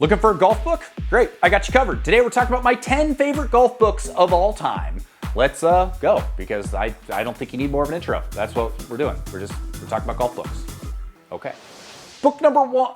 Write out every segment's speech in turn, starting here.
Looking for a golf book? Great, I got you covered. Today we're talking about my 10 favorite golf books of all time. Let's go, because I don't think you need more of an intro. That's what we're doing. We're talking about golf books. Okay. Book number one.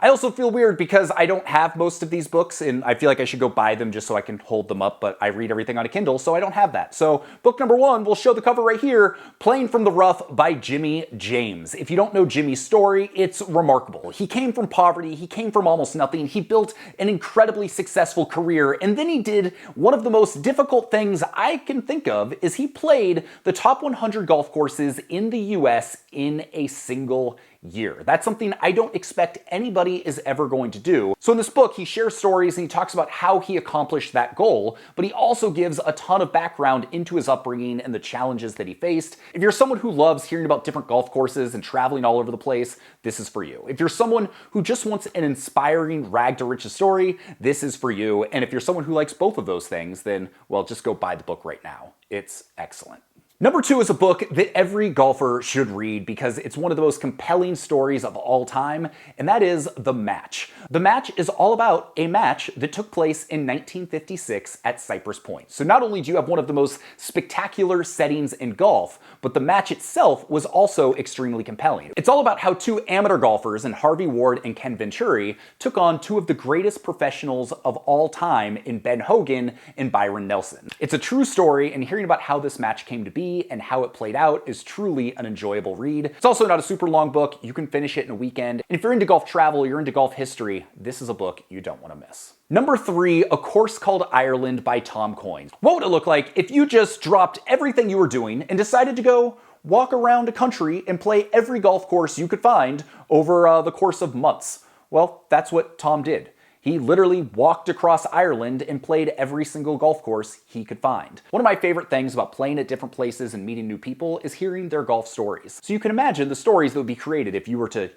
I also feel weird because I don't have most of these books and I feel like I should go buy them just so I can hold them up, but I read everything on a Kindle, so I don't have that. So book number one, we'll show the cover right here, Playing from the Rough by Jimmy James. If you don't know Jimmy's story, it's remarkable. He came from poverty, he came from almost nothing, he built an incredibly successful career, and then he did one of the most difficult things I can think of, is he played the top 100 golf courses in the US in a single year. That's something I don't expect anybody is ever going to do. So in this book, he shares stories and he talks about how he accomplished that goal, but he also gives a ton of background into his upbringing and the challenges that he faced. If you're someone who loves hearing about different golf courses and traveling all over the place, this is for you. If you're someone who just wants an inspiring rag to riches story, this is for you. And if you're someone who likes both of those things, then, well, just go buy the book right now. It's excellent. Number two is a book that every golfer should read because it's one of the most compelling stories of all time, and that is The Match. The Match is all about a match that took place in 1956 at Cypress Point. So not only do you have one of the most spectacular settings in golf, but the match itself was also extremely compelling. It's all about how two amateur golfers, in Harvey Ward and Ken Venturi, took on two of the greatest professionals of all time in Ben Hogan and Byron Nelson. It's a true story, and hearing about how this match came to be and how it played out is truly an enjoyable read. It's also not a super long book. You can finish it in a weekend. And if you're into golf travel, you're into golf history, this is a book you don't want to miss. Number three, A Course Called Ireland by Tom Coyne. What would it look like if you just dropped everything you were doing and decided to go walk around a country and play every golf course you could find over the course of months? Well, that's what Tom did. He literally walked across Ireland and played every single golf course he could find. One of my favorite things about playing at different places and meeting new people is hearing their golf stories. So you can imagine the stories that would be created if you were to,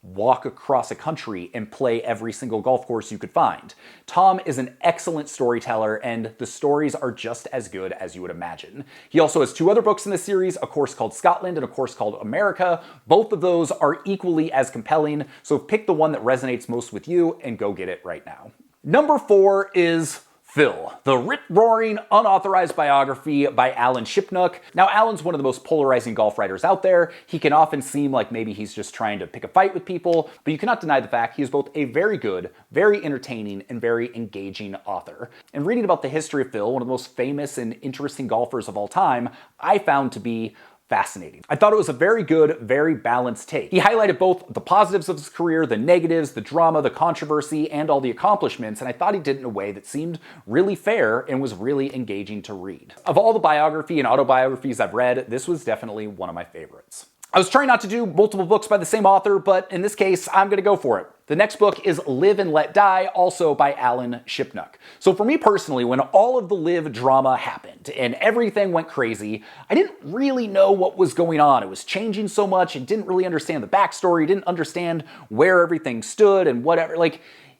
walk across a country and play every single golf course you could find. Tom is an excellent storyteller, and the stories are just as good as you would imagine. He also has two other books in the series, A Course Called Scotland and A Course Called America. Both of those are equally as compelling, so pick the one that resonates most with you and go get it right now. Number four is Phil, the rip-roaring, unauthorized biography by Alan Shipnuck. Now, Alan's one of the most polarizing golf writers out there. He can often seem like maybe he's just trying to pick a fight with people, but you cannot deny the fact he is both a very good, very entertaining, and very engaging author. And reading about the history of Phil, one of the most famous and interesting golfers of all time, I found to be fascinating. I thought it was a very good, very balanced take. He highlighted both the positives of his career, the negatives, the drama, the controversy, and all the accomplishments, and I thought he did it in a way that seemed really fair and was really engaging to read. Of all the biography and autobiographies I've read, this was definitely one of my favorites. I was trying not to do multiple books by the same author, but in this case, I'm gonna go for it. The next book is Live and Let Die, also by Alan Shipnuck. So for me personally, when all of the Live drama happened and everything went crazy, I didn't really know what was going on. It was changing so much and didn't really understand the backstory, didn't understand where everything stood and whatever.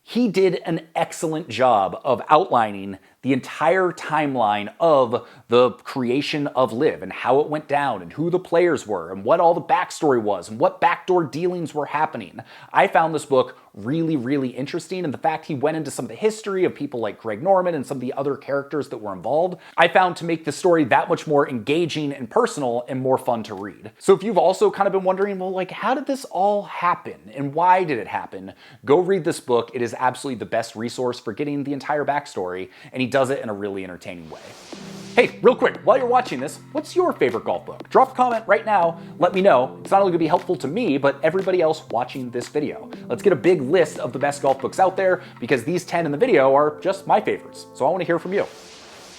He did an excellent job of outlining the entire timeline of the creation of LIV and how it went down and who the players were and what all the backstory was and what backdoor dealings were happening. I found this book really, really interesting, and the fact he went into some of the history of people like Greg Norman and some of the other characters that were involved, I found to make the story that much more engaging and personal and more fun to read. So if you've also kind of been wondering, well, how did this all happen and why did it happen? Go read this book. It is absolutely the best resource for getting the entire backstory, and he does it in a really entertaining way. Hey, real quick, while you're watching this, what's your favorite golf book? Drop a comment right now, let me know. It's not only gonna be helpful to me, but everybody else watching this video. Let's get a big list of the best golf books out there, because these 10 in the video are just my favorites, so I wanna hear from you.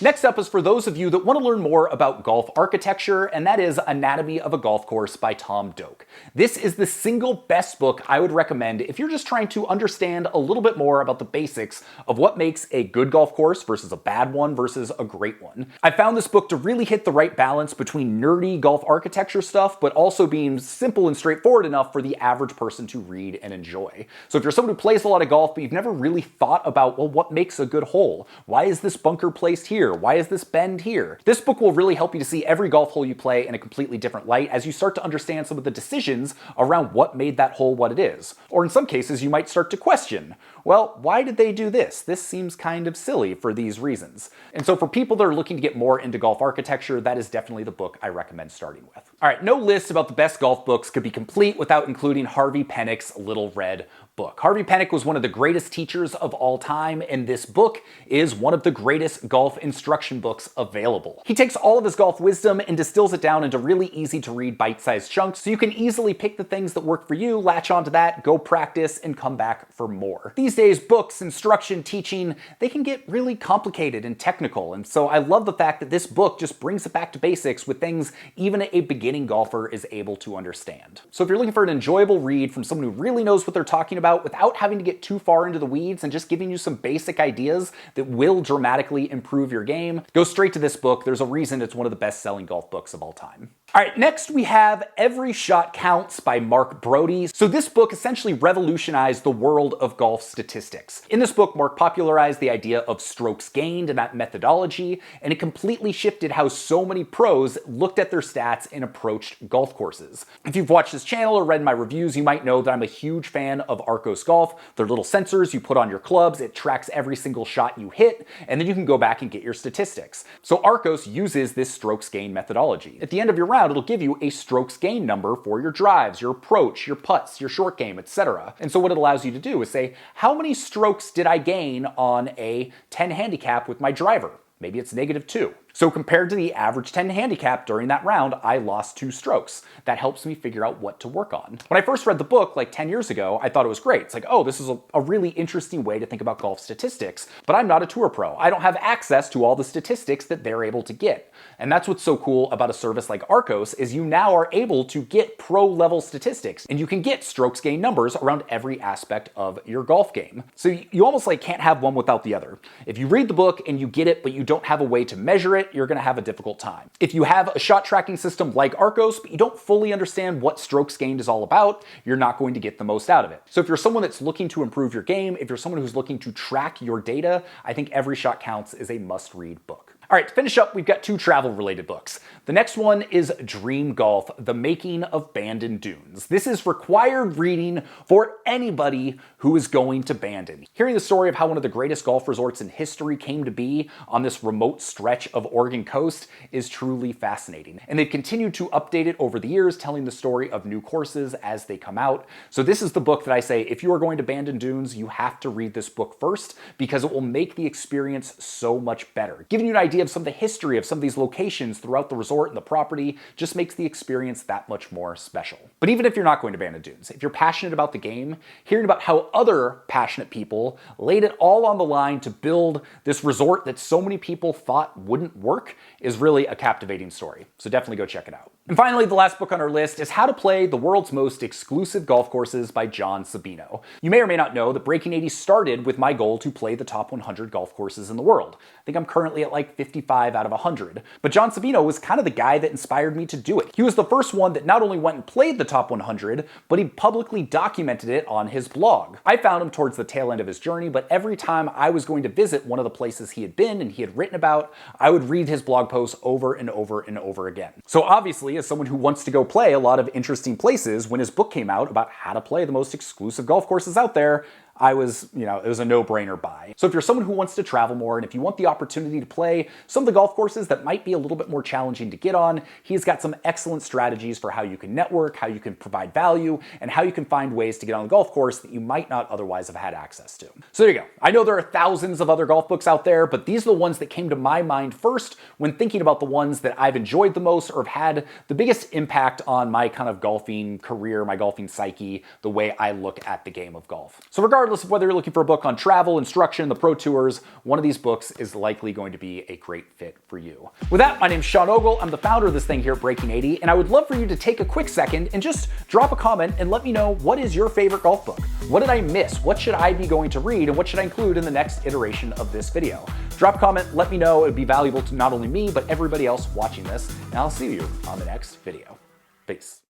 Next up is for those of you that want to learn more about golf architecture, and that is Anatomy of a Golf Course by Tom Doak. This is the single best book I would recommend if you're just trying to understand a little bit more about the basics of what makes a good golf course versus a bad one versus a great one. I found this book to really hit the right balance between nerdy golf architecture stuff, but also being simple and straightforward enough for the average person to read and enjoy. So if you're someone who plays a lot of golf, but you've never really thought about, well, what makes a good hole? Why is this bunker placed here? here? Why is this bend here? This book will really help you to see every golf hole you play in a completely different light as you start to understand some of the decisions around what made that hole what it is. Or in some cases, you might start to question, well, why did they do this? This seems kind of silly for these reasons. And so for people that are looking to get more into golf architecture, that is definitely the book I recommend starting with. All right, no list about the best golf books could be complete without including Harvey Penick's Little Red Book. Harvey Penick was one of the greatest teachers of all time, and this book is one of the greatest golf instruction books available. He takes all of his golf wisdom and distills it down into really easy to read bite-sized chunks so you can easily pick the things that work for you, latch onto that, go practice, and come back for more. These days, books, instruction, teaching, they can get really complicated and technical, and so I love the fact that this book just brings it back to basics with things even a beginning golfer is able to understand. So if you're looking for an enjoyable read from someone who really knows what they're talking about without having to get too far into the weeds and just giving you some basic ideas that will dramatically improve your game, go straight to this book. There's a reason it's one of the best-selling golf books of all time. All right, next we have Every Shot Counts by Mark Brody. So this book essentially revolutionized the world of golf statistics. In this book, Mark popularized the idea of strokes gained and that methodology, and it completely shifted how so many pros looked at their stats and approached golf courses. If you've watched this channel or read my reviews, you might know that I'm a huge fan of Arccos Golf. They're little sensors you put on your clubs, it tracks every single shot you hit, and then you can go back and get your statistics. So Arccos uses this strokes gain methodology. At the end of your round, it'll give you a strokes gain number for your drives, your approach, your putts, your short game, etc. And so what it allows you to do is say, how many strokes did I gain on a 10 handicap with my driver? Maybe it's -2. So compared to the average 10 handicap during that round, I lost 2 strokes. That helps me figure out what to work on. When I first read the book like 10 years ago, I thought it was great. It's like, oh, this is a really interesting way to think about golf statistics, but I'm not a tour pro. I don't have access to all the statistics that they're able to get. And that's what's so cool about a service like Arccos is you now are able to get pro level statistics and you can get strokes gain numbers around every aspect of your golf game. So you almost like can't have one without the other. If you read the book and you get it, but you don't have a way to measure it, you're gonna have a difficult time. If you have a shot tracking system like Arccos, but you don't fully understand what strokes gained is all about, you're not going to get the most out of it. So if you're someone that's looking to improve your game, if you're someone who's looking to track your data, I think Every Shot Counts is a must-read book. All right, to finish up, we've got 2 travel-related books. The next one is Dream Golf, The Making of Bandon Dunes. This is required reading for anybody who is going to Bandon. Hearing the story of how one of the greatest golf resorts in history came to be on this remote stretch of Oregon coast is truly fascinating. And they've continued to update it over the years, telling the story of new courses as they come out. So this is the book that I say, if you are going to Bandon Dunes, you have to read this book first because it will make the experience so much better. Giving you an idea of some of the history of some of these locations throughout the resort and the property just makes the experience that much more special. But even if you're not going to Bandon Dunes, if you're passionate about the game, hearing about how other passionate people laid it all on the line to build this resort that so many people thought wouldn't work is really a captivating story. So definitely go check it out. And finally, the last book on our list is How to Play the World's Most Exclusive Golf Courses by John Sabino. You may or may not know that Breaking 80 started with my goal to play the top 100 golf courses in the world. I think I'm currently at like 55 out of 100. But John Sabino was kind of the guy that inspired me to do it. He was the first one that not only went and played the top 100, but he publicly documented it on his blog. I found him towards the tail end of his journey, but every time I was going to visit one of the places he had been and he had written about, I would read his blog posts over and over and over again. So obviously, as someone who wants to go play a lot of interesting places, when his book came out about how to play the most exclusive golf courses out there, it was a no-brainer buy. So if you're someone who wants to travel more and if you want the opportunity to play some of the golf courses that might be a little bit more challenging to get on, he's got some excellent strategies for how you can network, how you can provide value, and how you can find ways to get on the golf course that you might not otherwise have had access to. So there you go. I know there are thousands of other golf books out there, but these are the ones that came to my mind first when thinking about the ones that I've enjoyed the most or have had the biggest impact on my kind of golfing career, my golfing psyche, the way I look at the game of golf. So regardless of whether you're looking for a book on travel, instruction, the pro tours, one of these books is likely going to be a great fit for you. With that, my name's Sean Ogle. I'm the founder of this thing here at Breaking 80, and I would love for you to take a quick second and just drop a comment and let me know what is your favorite golf book? What did I miss? What should I be going to read? And what should I include in the next iteration of this video? Drop a comment, let me know. It would be valuable to not only me, but everybody else watching this. And I'll see you on the next video. Peace.